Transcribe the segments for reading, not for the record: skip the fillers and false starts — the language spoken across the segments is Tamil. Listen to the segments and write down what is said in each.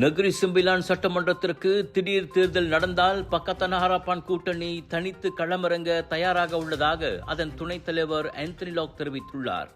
நகரி சிம்பிலான் சட்டமன்றத்திற்கு திடீர் தேர்தல் நடந்தால் பக்கத்தான் ஹராப்பான் கூட்டணி தனித்து களமிறங்க தயாராக உள்ளதாக அதன் துணைத் தலைவர் ஆந்தனி லாக் தெரிவித்துள்ளார்.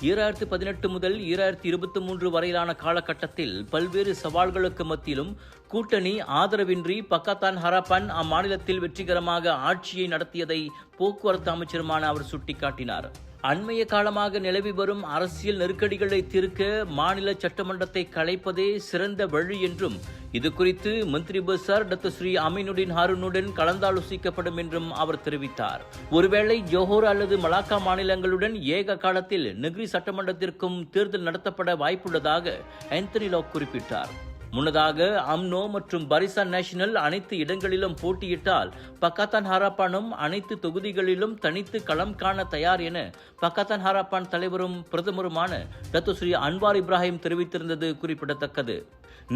2018 முதல் 2023 வரையிலான காலகட்டத்தில் பல்வேறு சவால்களுக்கு மத்தியிலும் கூட்டணி ஆதரவின்றி பக்கத்தான் ஹராப்பான் அம்மாநிலத்தில் வெற்றிகரமாக ஆட்சியை நடத்தியதை போக்குவரத்து அமைச்சருமான அவர் சுட்டிக்காட்டினார். அண்மைய காலமாக நிலவி வரும் அரசியல் நெருக்கடிகளை தீர்க்க மாநில சட்டமன்றத்தை கலைப்பதே சிறந்த வழி என்றும் இதுகுறித்து மந்திரி பசார் டத்துஸ்ரீ அமீனுடின் ஹாரூனுடன் கலந்தாலோசிக்கப்படும் என்றும் அவர் தெரிவித்தார். ஒருவேளை ஜோஹர் அல்லது மலாக்கா மாநிலங்களுடன் ஏக காலத்தில் நெகிரி சட்டமன்றத்திற்கும் தேர்தல் நடத்தப்பட வாய்ப்புள்ளதாக ஆந்தனி லாக் குறிப்பிட்டார். முன்னதாக அம்னோ மற்றும் பரிசான் நேஷனல் அனைத்து இடங்களிலும் போட்டியிட்டால் பக்கத்தான் ஹராப்பானும் அனைத்து தொகுதிகளிலும் தனித்து களம் காண தயார் என பக்கத்தான் ஹராப்பான் தலைவரும் பிரதமருமான டத்துஸ்ரீ அன்வார் இப்ராஹிம் தெரிவித்திருந்தது குறிப்பிடத்தக்கது.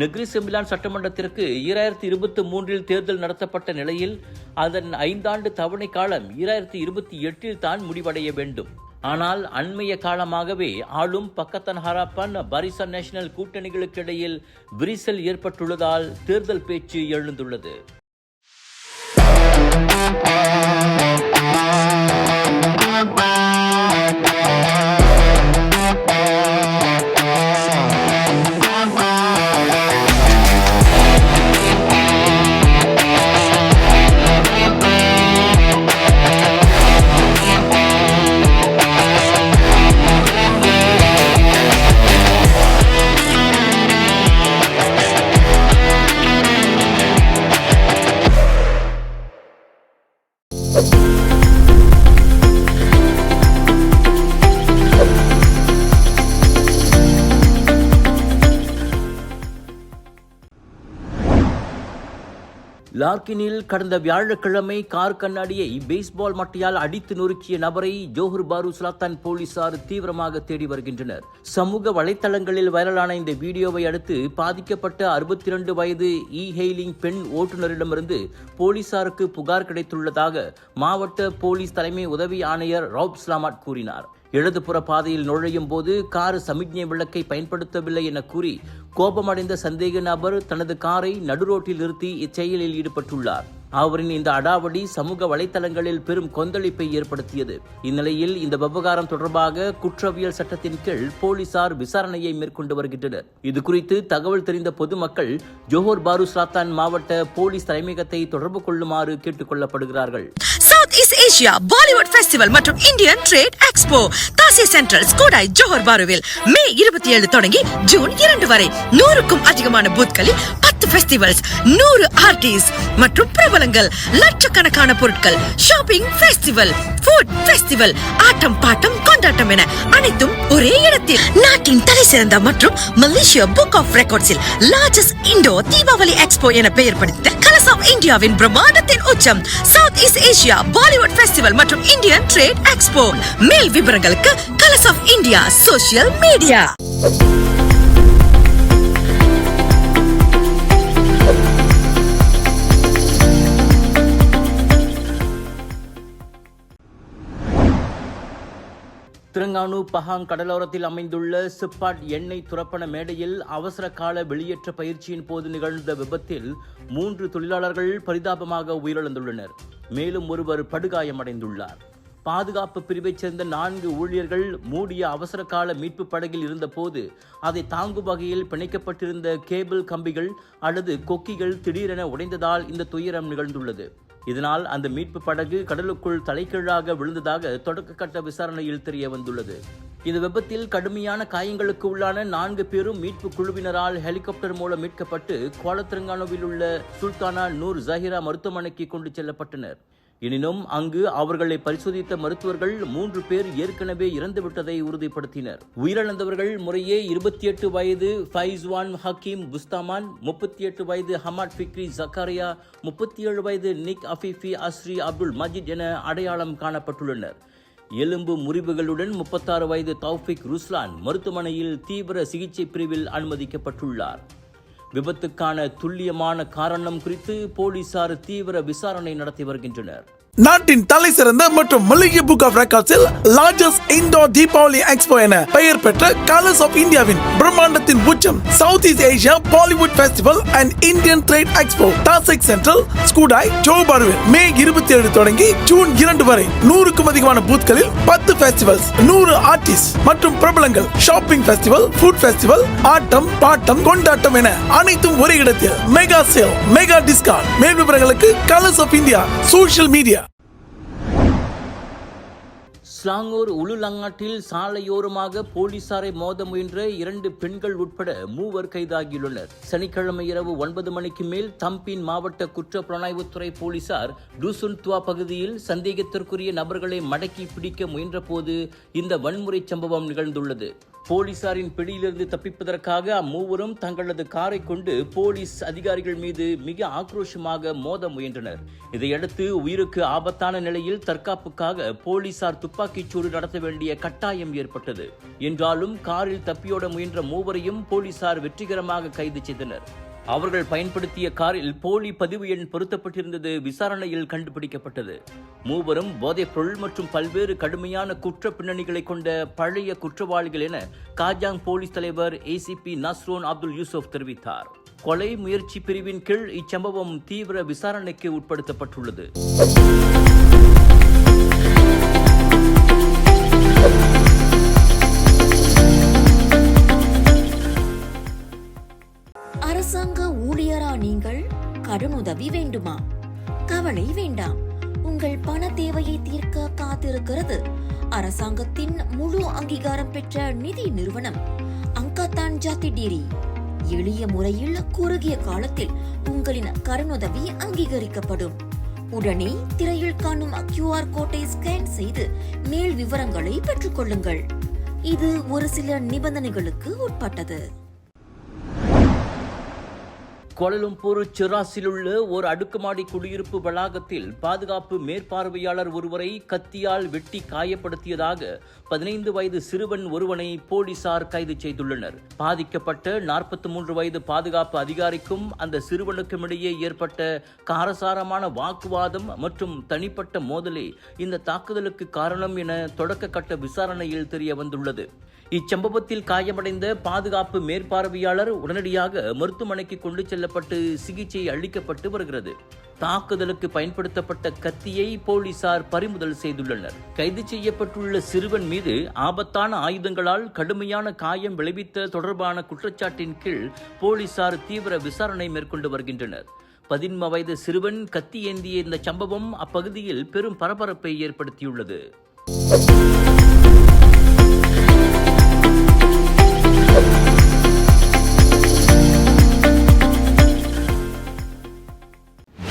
நெகிரி சிம்பிலான் சட்டமன்றத்திற்கு 2023 தேர்தல் நடத்தப்பட்ட நிலையில் அதன் 5 ஆண்டு தவணை காலம் 2028 தான் முடிவடைய வேண்டும். ஆனால் அண்மைய காலமாகவே ஆளும் பக்கத்தான் ஹராப்பான் பரிசான் நேஷனல் கூட்டணிகளுக்கு இடையில் விரிசல் ஏற்பட்டுள்ளதால் தேர்தல் பேச்சு எழுந்துள்ளது. லார்கினில் கடந்த வியாழக்கிழமை கார் கண்ணாடியை பேஸ்பால் மட்டையால் அடித்து நொறுக்கிய நபரை ஜோஹர் பாரு சுலாத்தான் போலீசார் தீவிரமாக தேடி வருகின்றனர். சமூக வலைத்தளங்களில் வைரலான இந்த வீடியோவை அடுத்து பாதிக்கப்பட்ட 62 வயது ஹெய்லிங் பெண் ஓட்டுநரிடமிருந்து போலீசாருக்கு புகார் கிடைத்துள்ளதாக மாவட்ட போலீஸ் தலைமை உதவி ஆணையர் ரவுப் ஸ்லாமாட் கூறினார். இடதுபுற பாதையில் நுழையும் போது கார் சமிக்ஞை விளக்கை பயன்படுத்தவில்லை என கூறி கோபமடைந்த சந்தேக நபர் தனது காரை நடுரோட்டில் நிறுத்தி இச்செயலில் ஈடுபட்டுள்ளார். அவரின் இந்த அடாவடி சமூக வலைத்தளங்களில் பெரும் கொந்தளிப்பை ஏற்படுத்தியது. இந்நிலையில் இந்த விவகாரம் தொடர்பாக குற்றவியல் சட்டத்தின் கீழ் போலீசார் விசாரணையை மேற்கொண்டு வருகின்றனர். இதுகுறித்து தகவல் தெரிந்த பொதுமக்கள் ஜோஹர் பாரு சுலாத்தான் மாவட்ட போலீஸ் தலைமையகத்தை தொடர்பு கொள்ளுமாறு கேட்டுக் கொள்ளப்படுகிறார்கள். South east Asia Bollywood festival மற்றும் Indian trade expo Tasik central Skudai Johor பாருவில் மே 27 தொடங்கி ஜூன் 2 வரை 100க்கும் அதிகமான பூத்களில் 10 ஃபெஸ்டிவல்ஸ், 100 ஆர்டிஸ்ட் மற்றும் பிரபலங்கள், லட்சக்கணக்கான பொருட்கள், ஷாப்பிங் ஃபெஸ்டிவல், ஃபுட் ஃபெஸ்டிவல், ஆட்டம் பாட்டம் கொண்டாட்டம் என அனைத்தும் ஒரே இடத்தில். நாட்டின் தலை சிறந்த மற்றும் மலேசியா புக் ஆஃப் ரெக்கார்ட்ஸில் லார்ஜஸ்ட் இண்டோ தீபாவளி எக்ஸ்போ என பெயர் படித்த கலர்ஸ் ஆஃப் இந்தியாவின் பிரம்மாண்டத்தின் உச்சம் south east Asia Bollywood festival மற்றும் இந்தியன் ட்ரேட் எக்ஸ்போ. மேல் விவரங்களுக்கு colours of India social media. Terengganu Pahang கடலோரத்தில் அமைந்துள்ள சிப்பாட் எண்ணெய் துரப்பண மேடையில் அவசர கால வெளியேற்ற பயிற்சியின் போது நிகழ்ந்த விபத்தில் 3 தொழிலாளர்கள் பரிதாபமாக உயிரிழந்துள்ளனர். மேலும் ஒருவர் படுகாயமடைந்துள்ளார். பாதுகாப்பு பிரிவைச் சேர்ந்த 4 ஊழியர்கள் மூடிய அவசர கால மீட்பு படகில் இருந்தபோது அதை தாங்கும் வகையில் பிணைக்கப்பட்டிருந்த கேபிள் கம்பிகள் அல்லது கொக்கிகள் திடீரென உடைந்ததால் இந்த துயரம் நிகழ்ந்துள்ளது. இதனால் அந்த மீட்பு படகு கடலுக்குள் தலைகீழாக விழுந்ததாக தொடக்க கட்ட விசாரணையில் தெரிய வந்துள்ளது. இந்த விபத்தில் கடுமையான காயங்களுக்கு உள்ளான 4 பேரும் மீட்பு குழுவினரால் ஹெலிகாப்டர் மூலம் மீட்கப்பட்டு குவாலத்திரங்கானோவில் உள்ள சுல்தானா நூர் ஜஹீரா மருத்துவமனைக்கு கொண்டு செல்லப்பட்டனர். எனினும் அங்கு அவர்களை பரிசோதித்த மருத்துவர்கள் 3 பேர் ஏற்கனவே இறந்துவிட்டதை உறுதிப்படுத்தினர். உயிரிழந்தவர்கள் முறையே 28 வயது ஃபைஸ்வான் ஹக்கீம் புஸ்தாமான், 38 வயது ஹமாட் ஃபிக்ரி ஜக்காரியா, 37 வயது நிக் அஃபிஃபி அஸ்ரி அப்துல் மஜித் என அடையாளம் காணப்பட்டுள்ளனர். எலும்பு முறிவுகளுடன் 36 வயது தௌஃபிக் ருஸ்லான் மருத்துவமனையில் தீவிர சிகிச்சை பிரிவில் அனுமதிக்கப்பட்டுள்ளார். விபத்துக்கான துல்லியமான காரணம் குறித்து போலீசார் தீவிர விசாரணை நடத்தி வருகின்றனர். நாட்டின் தலை சிறந்த மற்றும் மளிகை புக் ஆஃப் ரெக்கார்ட்ஸில் லார்ஜஸ்ட் இண்டோர் தீபாவளி எக்ஸ்போ என பெயர் பெற்ற கலர்ஸ் ஆஃப் இந்தியாவின் பிரம்மாண்டத்தின் உச்சம் south east Asia Bollywood festival and Indian trade expo Tasik central Skudai Johor பாருவில் மே 27 தொடங்கி ஜூன் 2 வரை 100க்கும் அதிகமான பூத்களில் 10 ஃபெஸ்டிவல்ஸ் 100 ஆர்டிஸ்ட் மற்றும் பிரபலங்கள் ஷாப்பிங் ஃபெஸ்டிவல் ஃபுட் ஃபெஸ்டிவல் ஆட்டம் பாட்டம் கொண்டாட்டம் என அனைத்தும் ஒரே இடத்தில் மெகா சேல் மெகா டிஸ்கவுண்ட் மேல் விவரங்களுக்கு colours of India social media. Selangor உளுலங்காட்டில் சாலையோரமாக போலீசாரை மோத முயன்ற 2 பெண்கள் உட்பட 3 கைதாகியுள்ளனர். சனிக்கிழமை இரவு 9 மணிக்கு மேல் தம்பின் மாவட்ட குற்ற புலனாய்வுத்துறை போலீசார் டூசுன்துவா பகுதியில் சந்தேகத்திற்குரிய நபர்களை மடக்கி பிடிக்க முயன்ற போது இந்த வன்முறை சம்பவம் நிகழ்ந்துள்ளது. போலீசாரின் பிடியிலிருந்து தப்பிப்பதற்காக அம்மூவரும் தங்களது காரை கொண்டு போலீஸ் அதிகாரிகள் மீது மிக ஆக்ரோஷமாக மோத முயன்றனர். இதையடுத்து உயிருக்கு ஆபத்தான நிலையில் தற்காப்புக்காக போலீசார் துப்பாக்கிச்சூடு நடத்த வேண்டிய கட்டாயம் ஏற்பட்டது. என்றாலும் காரில் தப்பியோட முயன்ற மூவரையும் போலீசார் வெற்றிகரமாக கைது செய்தனர். அவர்கள் பயன்படுத்திய காரில் போலி பதிவு எண் பொருத்தப்பட்டிருந்தது விசாரணையில் கண்டுபிடிக்கப்பட்டது. மூவரும் போதைப் பொருள் மற்றும் பல்வேறு கடுமையான குற்ற பின்னணிகளை கொண்ட பழைய குற்றவாளிகள் என காஜாங் போலீஸ் தலைவர் ACP நஸ்ரோன் அப்துல் யூசுப் தெரிவித்தார். கொலை முயற்சி பிரிவின் கீழ் இச்சம்பவம் தீவிர விசாரணைக்கு உட்படுத்தப்பட்டுள்ளது. அரசாங்க ஊழியரா நீங்கள்? கடனுதவி வேண்டுமா? கவலை வேண்டாம். உங்கள் பண தேவையை தீர்க்க காத்திருக்கிறது அரசாங்கத்தின் முழு அங்கீகாரம் பெற்ற நிதி நிறுவனம் அங்காத்தான் ஜாதி டீரி. எளிய முறையில் குறுகிய காலத்தில் உங்களின் கடனுதவி அங்கீகரிக்கப்படும். உடனே திரையில் காணும் QR கோட்டை ஸ்கேன் செய்து மேல் விவரங்களை பெற்றுக் கொள்ளுங்கள். இது ஒரு சில நிபந்தனைகளுக்கு உட்பட்டது. கோலாலம்பூர் சிராஸில் உள்ள ஒரு அடுக்குமாடி குடியிருப்பு வளாகத்தில் பாதுகாப்பு மேற்பார்வையாளர் ஒருவரை கத்தியால் வெட்டி காயப்படுத்தியதாக 15 வயது சிறுவன் ஒருவனை போலீசார் கைது செய்துள்ளனர். பாதிக்கப்பட்ட 43 வயது பாதுகாப்பு அதிகாரிக்கும் அந்த சிறுவனுக்கும் இடையே ஏற்பட்ட காரசாரமான வாக்குவாதம் மற்றும் தனிப்பட்ட மோதலே இந்த தாக்குதலுக்கு காரணம் என தொடக்க கட்ட விசாரணையில் தெரிய வந்துள்ளது. இச்சம்பவத்தில் காயமடைந்த பாதுகாப்பு மேற்பார்வையாளர் உடனடியாக மருத்துவமனைக்கு கொண்டு செல்லப்பட்டு சிகிச்சை அளிக்கப்பட்டு வருகிறது. தாக்குதலுக்கு பயன்படுத்தப்பட்ட கத்தியை போலீசார் பறிமுதல் செய்துள்ளனர். கைது செய்யப்பட்டுள்ள சிறுவன் மீது ஆபத்தான ஆயுதங்களால் கடுமையான காயம் விளைவித்த தொடர்பான குற்றச்சாட்டின் கீழ் போலீசார் தீவிர விசாரணை மேற்கொண்டு வருகின்றனர். 15 வயது சிறுவன் கத்தி ஏந்திய இந்த சம்பவம் அப்பகுதியில் பெரும் பரபரப்பை ஏற்படுத்தியுள்ளது.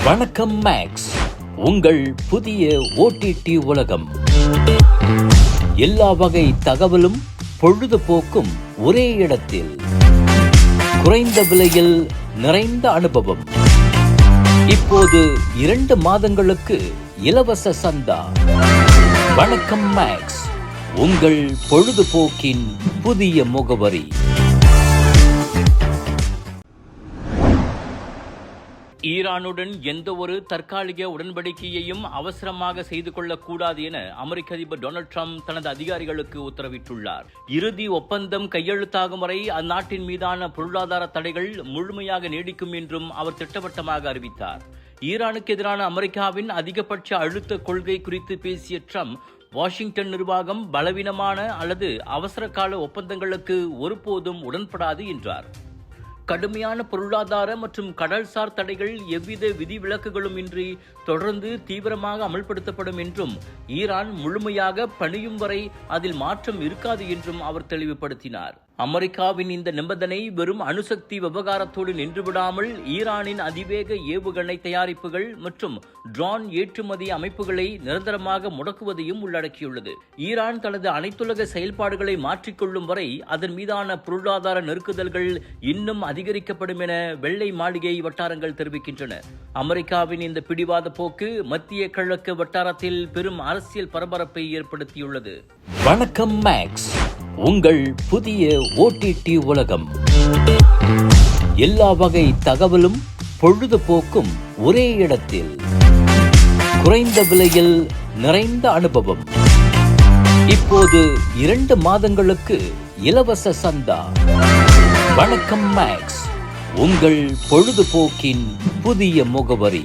வணக்கம் மேக்ஸ், உங்கள் புதிய OTT உலகம். எல்லா வகை தகவலும் பொழுதுபோக்கும் ஒரே இடத்தில். குறைந்த விலையில் நிறைந்த அனுபவம். இப்போது 2 மாதங்களுக்கு இலவச சந்தா. வணக்கம் மேக்ஸ், உங்கள் பொழுதுபோக்கின் புதிய முகவரி. ஈரானுடன் எந்த ஒரு தற்காலிக உடன்படிக்கையையும் அவசரமாக செய்து கொள்ளக்கூடாது என அமெரிக்க அதிபர் டொனால்ட் ட்ரம்ப் தனது அதிகாரிகளுக்கு உத்தரவிட்டுள்ளார். இறுதி ஒப்பந்தம் கையெழுத்தாகும் வரை அந்நாட்டின் மீதான பொருளாதார தடைகள் முழுமையாக நீடிக்கும் என்றும் அவர் திட்டவட்டமாக அறிவித்தார். ஈரானுக்கு எதிரான அமெரிக்காவின் அதிகபட்ச அழுத்த கொள்கை குறித்து பேசிய ட்ரம்ப், வாஷிங்டன் நிர்வாகம் பலவீனமான அல்லது அவசர கால ஒப்பந்தங்களுக்கு ஒருபோதும் உடன்படாது என்றார். கடுமையான பொருளாதார மற்றும் கடல்சார் தடைகள் எவ்வித விதிவிலக்குகளும் இன்றி தொடர்ந்து தீவிரமாக அமல்படுத்தப்படும் என்றும் ஈரான் முழுமையாக பணியும் வரை அதில் மாற்றம் இருக்காது என்றும் அவர் தெளிவுபடுத்தினார். அமெரிக்காவின் இந்த நிபந்தனை வெறும் அணுசக்தி விவகாரத்தோடு நின்றுவிடாமல் ஈரானின் அதிவேக ஏவுகணை தயாரிப்புகள் மற்றும் ட்ரோன் ஏற்றுமதி அமைப்புகளை நிரந்தரமாக முடக்குவதையும் உள்ளடக்கியுள்ளது. ஈரான் தனது அனைத்துலக செயல்பாடுகளை மாற்றிக்கொள்ளும் வரை அதன் மீதான பொருளாதார நெருக்குதல்கள் இன்னும் அதிகரிக்கப்படும் என வெள்ளை மாளிகை வட்டாரங்கள் தெரிவிக்கின்றன. அமெரிக்காவின் இந்த பிடிவாத போக்கு மத்திய கிழக்கு வட்டாரத்தில் பெரும் அரசியல் பரபரப்பை ஏற்படுத்தியுள்ளது. வணக்கம் மேக்ஸ், உங்கள் புதிய OTT உலகம். எல்லா வகை தகவலும் பொழுதுபோக்கும் ஒரே இடத்தில். குறைந்த விலையில் நிறைந்த அனுபவம். இப்போது 2 மாதங்களுக்கு இலவச சந்தா. வணக்கம் மேக்ஸ், உங்கள் பொழுதுபோக்கின் புதிய முகவரி.